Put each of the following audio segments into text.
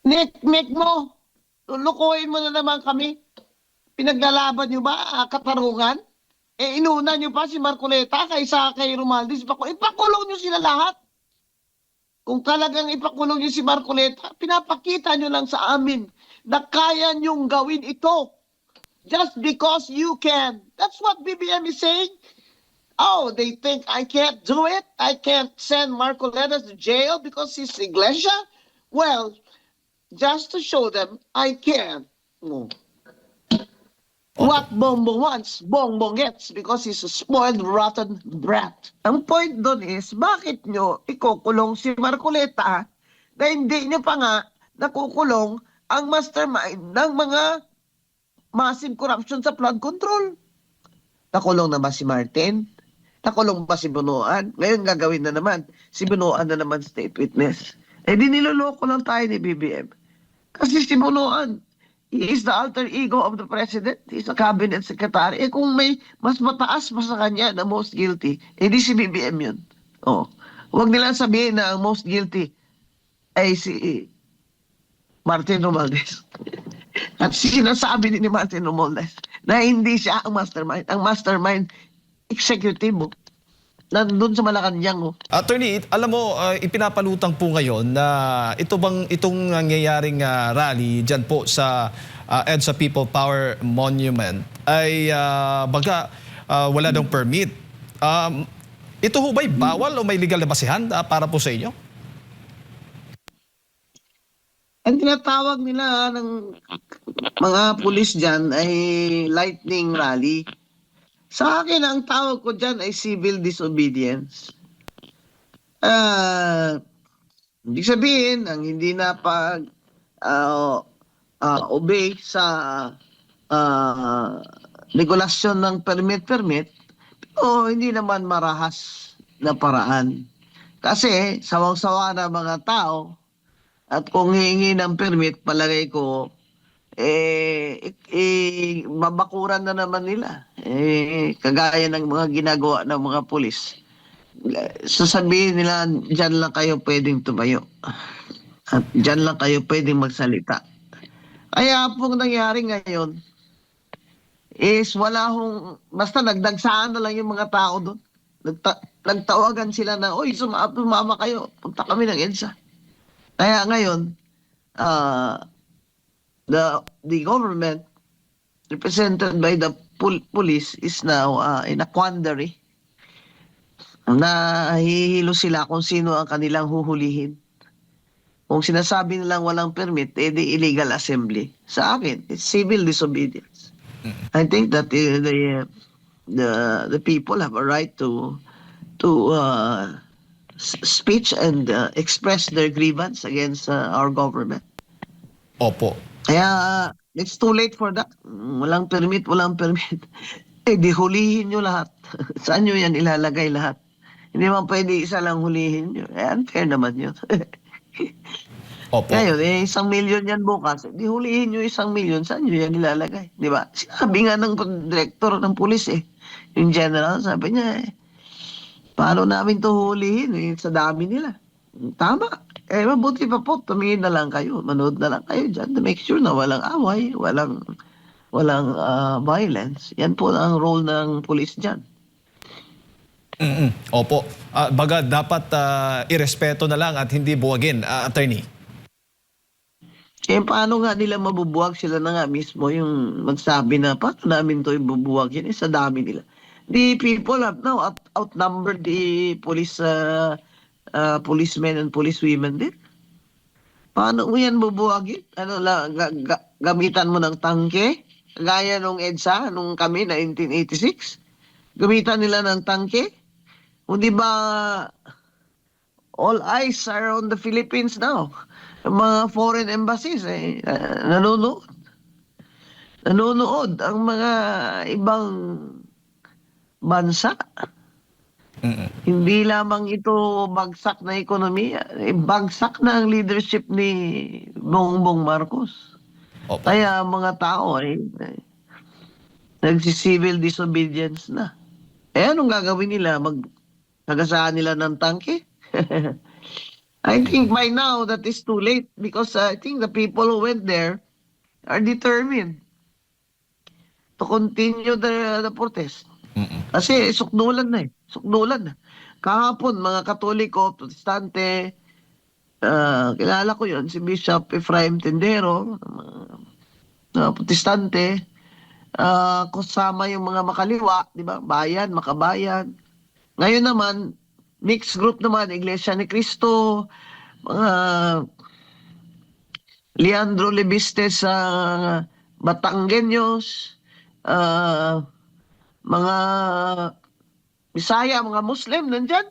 Nek mo. Lulukuhin mo na naman kami. Pinaglalaban nyo ba, katarungan? Inuna nyo pa si Marcoleta kaysa kay Romaldis. Ipakulong nyo sila lahat. Kung talagang ipakulong nyo si Marcoleta, pinapakita nyo lang sa amin na kaya nyong gawin ito. Just because you can. That's what BBM is saying. Oh, they think I can't do it? I can't send Marcoleta to jail because he's Iglesia? Well, just to show them I can. Oh. Opo. What Bongbong wants, Bongbong gets because he's a spoiled, rotten brat. Ang point doon is, bakit nyo ikukulong si Marcoleta na hindi nyo pa nga nakukulong ang mastermind ng mga massive corruption sa flood control? Nakulong na ba si Martin? Nakulong ba si Bunuan? Ngayon gagawin na naman. Si Bunuan na naman state witness. Di niloloko lang tayo ni BBM. Kasi si Bunuan, he is the alter ego of the president. He's a cabinet secretary. Kung may mas mataas pa sa kanya na most guilty, di si BBM yun. Oh. Huwag nilang sabihin na ang most guilty ay si Martin Romualdez. At sinasabi ni Martin Romualdez na hindi siya ang mastermind. Ang mastermind, executive. Nandun sa Malacanang. Attorney, alam mo, ipinapalutang po ngayon na itong nangyayaring rally dyan po sa EDSA People Power Monument ay wala daw permit. Ito ho ba'y bawal o may legal na basihan para po sa inyo? Ang tinatawag nila ng mga pulis dyan ay lightning rally. Sa akin, ang tawag ko dyan ay civil disobedience. Ibig sabihin, ang hindi na obey sa regulasyon ng permit, pero hindi naman marahas na paraan. Kasi sawang-sawa na mga tao at kung hihingi ng permit, palagay ko, mabakuran na naman nila. Kagaya ng mga ginagawa ng mga pulis. Sasabihin nila, dyan lang kayo pwedeng tumayo. At dyan lang kayo pwedeng magsalita. Kaya pong nangyari ngayon, is basta nagdagsaan na lang yung mga tao doon. Nagtawagan sila na, oy, sumama kayo, punta kami ng EDSA. Kaya ngayon, the government represented by the police is now in a quandary. Nahihilo sila kung sino ang kanilang huhulihin. Kung sinasabi nilang walang permit, di illegal assembly. Sa akin, it's civil disobedience. I think that the people have a right to speech and express their grievance against our government. Opo. Kaya it's too late for that. Walang permit. Di hulihin nyo lahat. Saan nyo yan ilalagay lahat? Hindi man pwede isa lang hulihin nyo. Unfair naman yun. Opo. Ngayon, 1 million yan bukas. Di hulihin nyo 1 million. Saan nyo yan ilalagay? Di ba? Sinabi nga ng director ng pulis yung general, sabi niya paano namin to hulihin? Sa dami nila. Tama. Mabuti pa po, tumingin na lang kayo. Manood na lang kayo dyan to make sure na walang away, walang violence. Yan po ang role ng pulis dyan. Opo. Baga dapat irespeto na lang at hindi buwagin, attorney. Paano nga nila mabubuwag? Sila na nga mismo yung magsabi na paano namin to ibubuwagin? Sa dami nila. The people have now outnumbered the policemen and policewomen din. Paano mo yan bubuwagin? Gamitan mo ng tangke? Gaya nung EDSA, nung kami, 1986? Gamitan nila ng tangke? O di ba all eyes are on the Philippines now? Mga foreign embassies nanonood ang mga ibang bansa. Hindi lamang ito bagsak na ekonomiya, bagsak na ang leadership ni Bongbong Marcos. Opo. Kaya mga tao nagsi-civil disobedience na. Anong gagawin nila? Magkagasaan nila ng tangke? I think by now that is too late because I think the people who went there are determined to continue the protest. Kasi sukdulan na eh. Sukdulan na. Kahapon, mga Katoliko, Protestante, kilala ko yon si Bishop Efraim Tendero, mga Protestante, kasama yung mga makaliwa, di ba? Bayan, makabayan. Ngayon naman, mixed group naman, Iglesia ni Cristo, mga Leandro Lebistes sa Batanggenyos, mga Bisaya, mga Muslim, nandyan.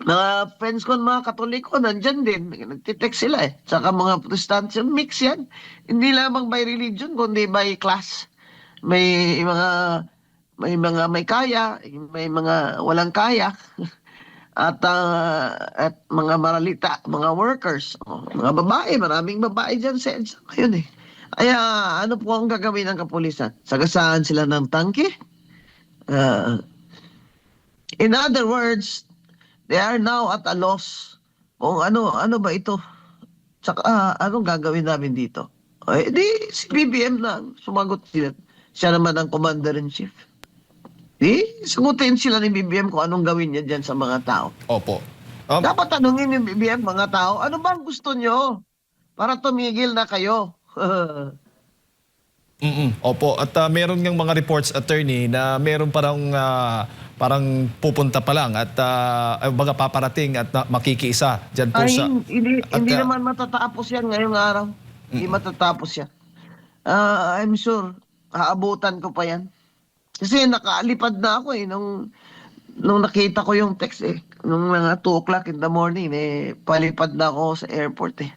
Mga friends ko, mga Katoliko, nandyan din. Nagtitext sila eh. Saka mga Protestants, mix yan. Hindi lamang by religion, kundi by class. May mga may kaya, may mga walang kaya. At mga maralita, mga workers, mga babae, maraming babae dyan sa EDSA ngayon eh. Kaya ano po ang gagawin ng kapulisan? Sagasaan sila ng tangke? In other words, they are now at a loss kung ano ba ito. Tsaka anong gagawin namin dito? Eh, di si BBM na sumagot sila. Siya naman ang commander-in-chief. Di, sagutin sila ni BBM kung anong gawin niya dyan sa mga tao. Opo. Dapat tanungin ni BBM mga tao, ano bang gusto nyo para tumigil na kayo? Opo, at meron ngang mga reports, attorney, na meron parang pupunta pa lang at baga paparating at makikiisa dyan po Ay, sa... hindi naman matatapos yan ngayong araw. Hindi matatapos yan. I'm sure, haabutan ko pa yan. Kasi nakaalipad na ako eh, nung nakita ko yung text eh. Nung mga 2 o'clock in the morning eh, palipad na ako sa airport eh.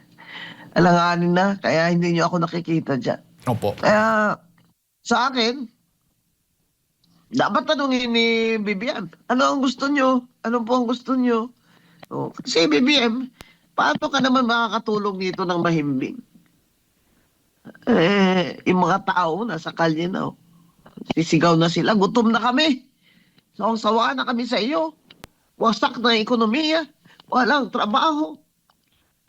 Alanganin na, kaya hindi nyo ako nakikita dyan. Opo. Kaya sa akin, dapat tanungin ni BBM, ano ang gusto nyo? Ano po ang gusto nyo? Kasi BBM, paano ka naman makakatulong dito ng mahimbing? Yung mga tao nasa kalye na, sisigaw na sila, gutom na kami. Sawa na kami sa iyo. Wasak na ekonomiya. Walang trabaho.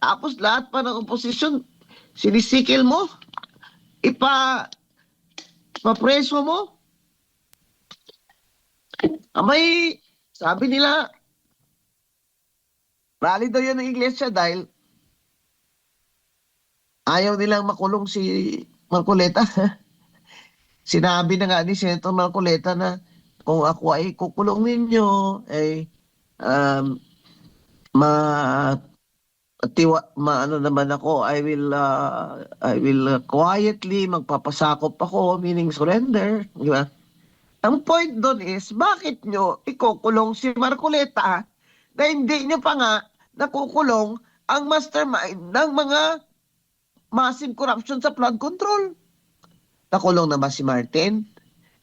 Tapos lahat pa ng oposisyon, sinisikil mo. Papreso mo. Abay, sabi nila, rally daw yan ng iglesia dahil ayaw nilang makulong si Marcoleta. Sinabi na nga ni Senator Marcoleta na kung ako ay kukulong ninyo, ay ano naman ako, I will quietly magpapasakop ako, meaning surrender, di ba? Ang point doon is, bakit nyo ikukulong si Marcoleta na hindi nyo pa nga nakukulong ang mastermind ng mga massive corruption sa flood control? Nakulong na ba si Martin?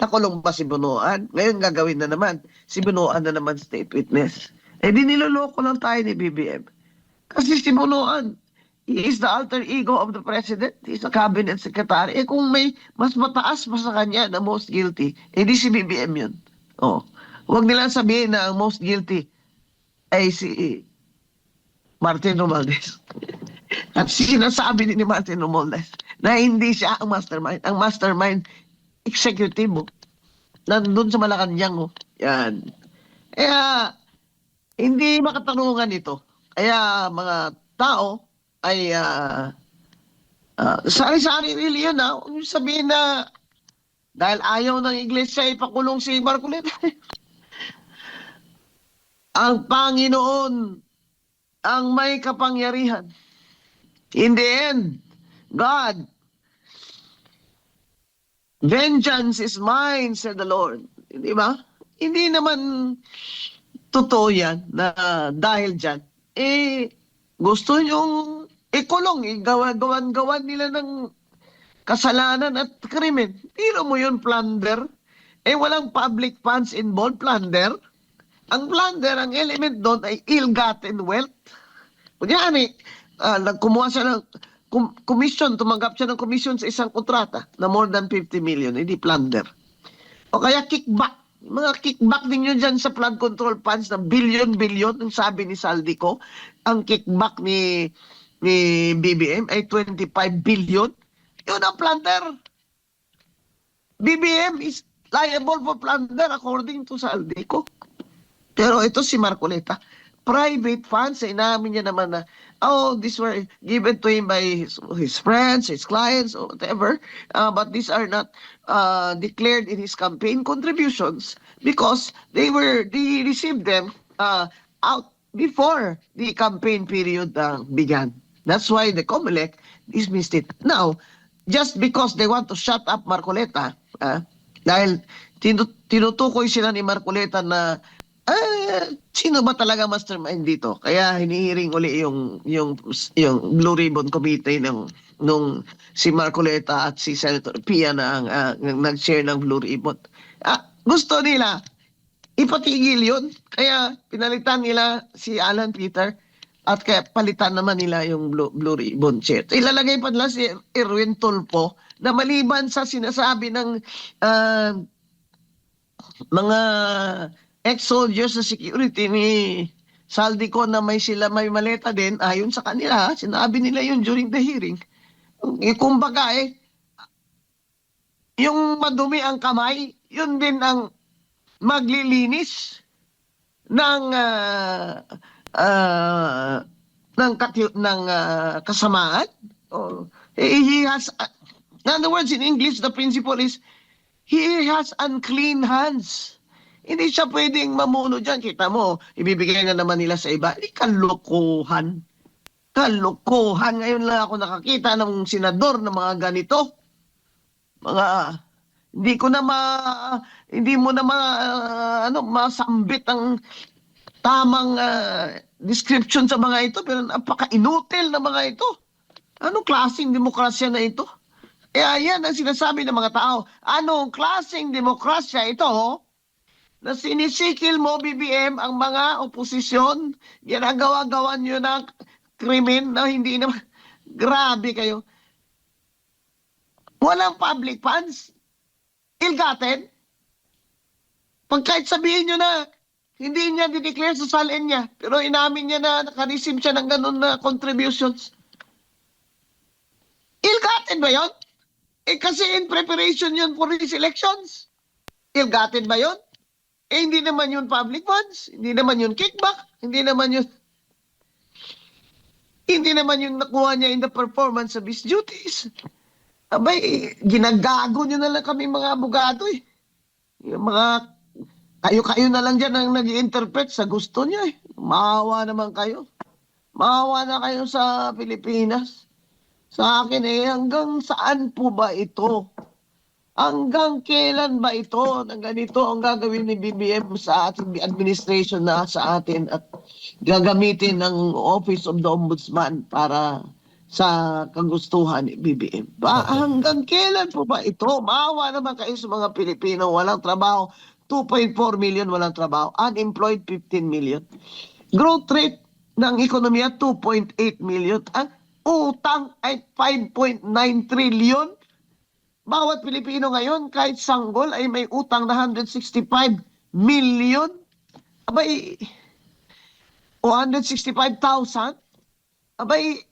Nakulong ba si Bunuan? Ngayon gagawin na naman. Si Bunuan na naman state witness. Eh di niloloko lang tayo ni BBM. Kasi si Bunuan, he is the alter ego of the president. He is a cabinet secretary. Eh kung may mas mataas pa sa kanya na most guilty, eh di si BBM yun. Huwag nilang sabihin na ang most guilty ay si Martin Romualdez. At sinasabi ni Martin Romualdez na hindi siya ang mastermind. Ang mastermind, executive mo. Nandun sa Malacanang. Yan. Kaya, hindi makatanungan ito. Kaya mga tao ay sari-sari really yun. Huwag niyo sabihin na dahil ayaw ng iglesia ipakulong si Marcoleta. Ang Panginoon ang may kapangyarihan. In the end, God, vengeance is mine, said the Lord. Di ba? Hindi naman totoo yan na dahil dyan, gusto nyong ikulong, gawan nila ng kasalanan at krimen. Tiro mo yun, plunder. Walang public funds involved, plunder. Ang plunder, ang element doon ay ill-gotten wealth. Kunyari, kumuha siya ng commission, tumanggap siya ng commission sa isang kontrata na more than 50 million, hindi plunder. O kaya kickback. Mga kickback ninyo dyan sa flood control funds na billion-billion, ang sabi ni Saldico, ang kickback ni BBM ay 25 billion. Yun ang plunder. BBM is liable for plunder according to Saldico. Pero ito si Marcoleta, private funds, inamin niya naman na, oh, these were given to him by his friends, his clients, or whatever, but these are not declared in his campaign contributions because they received them out before the campaign period began. That's why the COMELEC dismissed it. Now, just because they want to shut up Marcoleta, dahil tinutukoy sila ni Marcoleta na sino ba talaga mastermind dito? Kaya hinihiring uli yung Blue Ribbon Committee nung si Marcoleta at si Senator Pia na ang nag-share ng Blue Ribbon. Gusto nila ipatigil yun. Kaya pinalitan nila si Alan Peter at kaya palitan naman nila yung Blue Ribbon chair. Ilalagay pa nila si Erwin Tulfo na maliban sa sinasabi ng mga ex-soldiers sa security ni Saldico na may maleta din, ayon sa kanila, sinabi nila yun during the hearing. Kumbaga yung madumi ang kamay, yun din ang maglilinis ng kasamaan. He has, in other words, in English, the principle is, he has unclean hands. Hindi siya pwedeng mamuno dyan. Kita mo, ibibigay na naman nila sa iba. Kalokohan. Kalokohan. Ngayon lang ako nakakita ng senador na mga ganito. Hindi mo na masambit ang tamang description sa mga ito, pero napaka-inutil na mga ito. Anong klaseng demokrasya na ito? Kaya yan ang sinasabi ng mga tao. Anong klaseng demokrasya ito? Na sinisikil mo, BBM, ang mga oposisyon, ginagawa-gawa nyo na krimen na hindi naman, grabe kayo. Walang public funds. Ill-gotten. Pag kahit sabihin nyo na, hindi niya dideclare sa salin niya, pero inamin niya na nakareceive siya ng ganun na contributions. Ill-gotten ba yun? Kasi in preparation yun for these elections. Ill-gotten ba yun? Hindi naman yun public funds, hindi naman yun kickback, hindi naman yun nakuha niya in the performance of his duties. Abay, ginagago nyo na lang kami mga abogado eh. Yung mga, kayo na lang dyan ang nag-i-interpret sa gusto niya eh. Maawa naman kayo. Maawa na kayo sa Pilipinas. Sa akin eh, hanggang saan po ba ito? Hanggang kailan ba ito na ganito ang gagawin ni BBM sa ating administration na sa atin at gagamitin ng Office of the Ombudsman para sa kagustuhan ni BBM? Hanggang kailan po ba ito? Maawa naman kayo sa mga Pilipino, walang trabaho. 2.4 million walang trabaho. Unemployed 15 million. Growth rate ng ekonomiya 2.8 million. Ang utang ay 5.9 trillion. Bawat Pilipino ngayon, kahit sanggol, ay may utang na 165 million. Abay, o 165,000. Abay,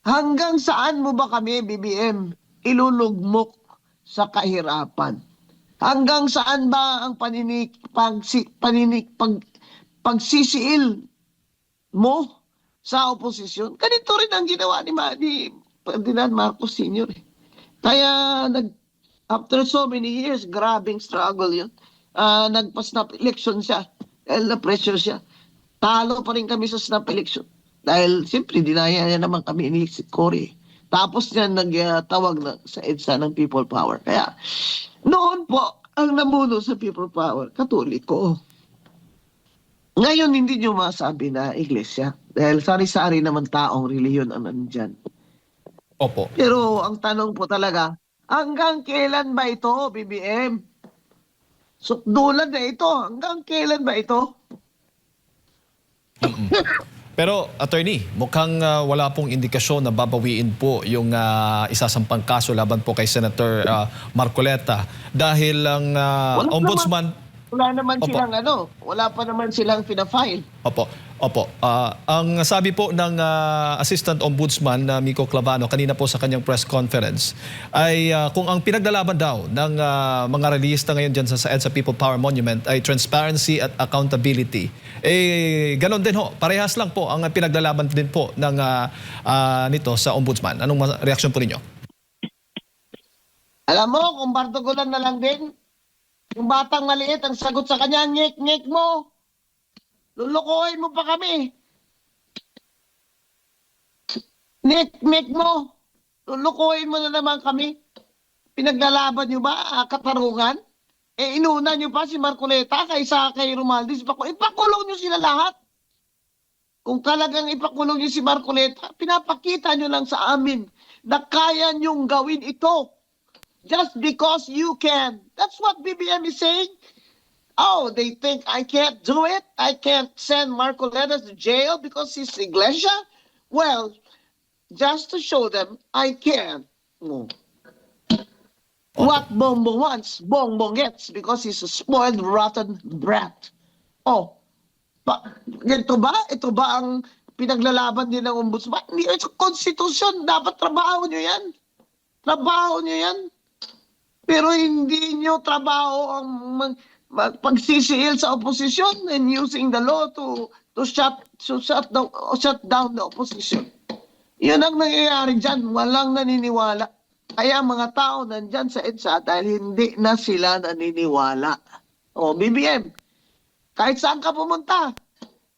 hanggang saan mo ba kami, BBM, ilulugmok sa kahirapan? Hanggang saan ba ang pagsisiil mo sa oposisyon? Ganito rin ang ginawa ni Ferdinand Marcos Sr. Kaya after so many years, grabing struggle yun. Nagpa-snap election siya dahil na-pressure siya. Talo pa rin kami sa snap election. Dahil siyempre, dinaya niya naman kami ni Cory. Tapos niya nagtawag na sa EDSA ng People Power. Kaya noon po, ang namuno sa People Power, Katoliko. Ngayon, hindi nyo masabi na iglesia. Dahil sari-sari naman taong reliyon ang nandyan. Opo. Pero ang tanong po talaga, hanggang kailan ba ito, BBM? Sukdulan na ito. Hanggang kailan ba ito? Pero, attorney, mukhang wala pong indikasyon na babawiin po yung isasampang kaso laban po kay Senator Marcoleta dahil ang Wala ombudsman Wala naman Opo. silang wala pa naman silang pina-file. Opo. Opo. Ang sabi po ng Assistant Ombudsman na Miko Clavano kanina po sa kanyang press conference ay kung ang pinaglalaban daw ng mga relihista ngayon dyan sa EDSA People Power Monument ay transparency at accountability. Ganon din ho. Parehas lang po ang pinaglalaban din po ng nito sa Ombudsman. Anong reaksyon po ninyo? Alam mo, kung partikular na lang din, yung batang maliit, ang sagot sa kanya, ngek-ngek mo. Lulukohin mo pa kami. Ngek-ngek mo. Lulukohin mo na naman kami. Pinaglalaban nyo ba, katarungan? Inuna nyo pa si Marcoleta kaysa kay Romualdez. Ipakulong nyo sila lahat. Kung talagang ipakulong nyo si Marcoleta, pinapakita nyo lang sa amin na kaya nyong gawin ito. Just because you can. That's what BBM is saying. Oh, they think I can't do it? I can't send Marcoleta to jail because he's Iglesia? Well, just to show them, I can. What Bongbong wants, Bongbong gets because he's a spoiled, rotten brat. Oh, ito ba? Ito ba ang pinaglalaban din ng ombudsman? Hindi, ito konstitusyon. Dapat trabaho nyo yan. Trabaho nyo yan. Pero hindi nyo trabaho ang pagsisiil sa opposition and using the law to shut down the opposition. Yun ang nangyayari dyan. Walang naniniwala. Kaya mga tao nandyan sa EDSA dahil hindi na sila naniniwala. O, BBM, kahit saan ka pumunta,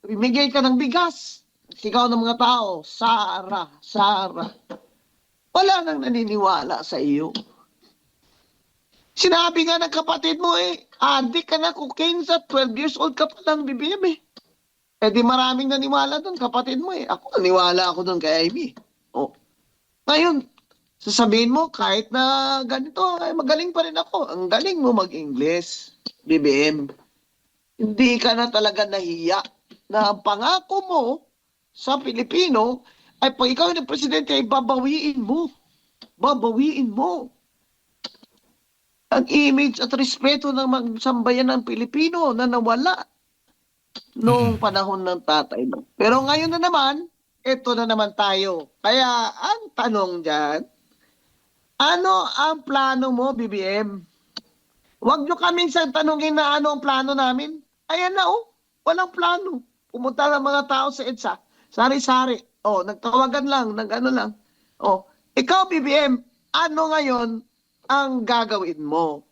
bimigay ka ng bigas. Sigaw ng mga tao, Sara, Sara. Wala nang naniniwala sa iyo. Sinabi nga ng kapatid mo adik ka na cocaine sa 12 years old ka pa lang, BBM di maraming naniwala doon, kapatid mo Ako, naniwala ako doon kay Amy. Oh. Ngayon, sasabihin mo, kahit na ganito, magaling pa rin ako. Ang galing mo mag-English, BBM. Hindi ka na talaga nahiya na ang pangako mo sa Pilipino ay pag ikaw yung presidente ay babawiin mo. Babawiin mo ang image at respeto ng sambayan ng Pilipino na nawala noong panahon ng tatay mo. Pero ngayon na naman, ito na naman tayo. Kaya ang tanong dyan, ano ang plano mo, BBM? Huwag nyo kaming tanongin na ano ang plano namin. Ayan na walang plano. Pumunta ng mga tao sa EDSA. Sari-sari. Nagtawagan lang, nag-ano lang. Ikaw, BBM, ano ngayon ang gagawin mo?